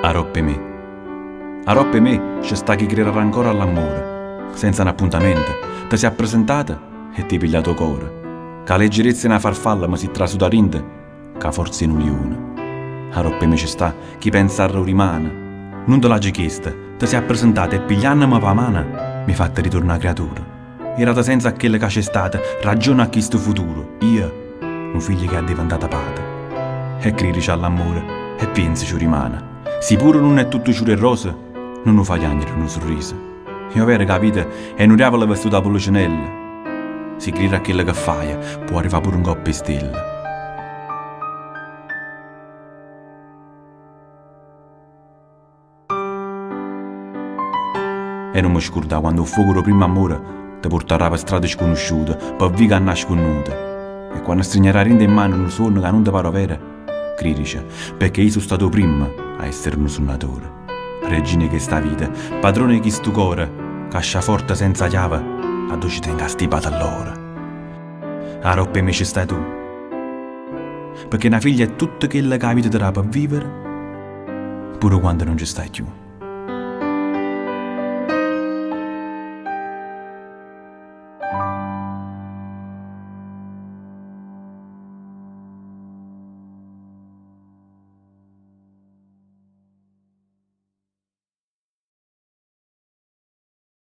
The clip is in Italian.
Aroppe me c'è sta chi crederà ancora all'amore, senza un appuntamento, ti si è presentata e ti pigliato cuore. Che leggerezza una farfalla ma si trasuda rinde, che forza in un lione. Aroppe me ci sta chi pensa a rimane, non te l'ha chiesto, ti si è presentata e pigliandomi per mano, mi fatta ritornare creatura. Era senza quella che c'è stata, ragione a questo futuro, io, un figlio che è diventata padre. E credici all'amore e pensi ci rimane. Se pure non è tutto ciuro e rosa, non lo fa piangere un sorriso. Io avere capito e non riava la vestuta a policinella. Si crede a quello che fai, può arrivare pure un coppio di stelle. E non mi scorda quando il fuoco del primo amore ti porterà per strade sconosciute, per vie che nascondute. E quando stringerà in mano un suono che non ti pare vero, credici, perché io sono stato prima a essere un suonatore. Regina che sta vita, padrone di sto cuore, cascia forte senza chiave, a dove ci tenga stipata all'ora. A roppe me ci stai tu, perché una figlia è tutto quello che la vita darà per vivere, pure quando non ci stai più.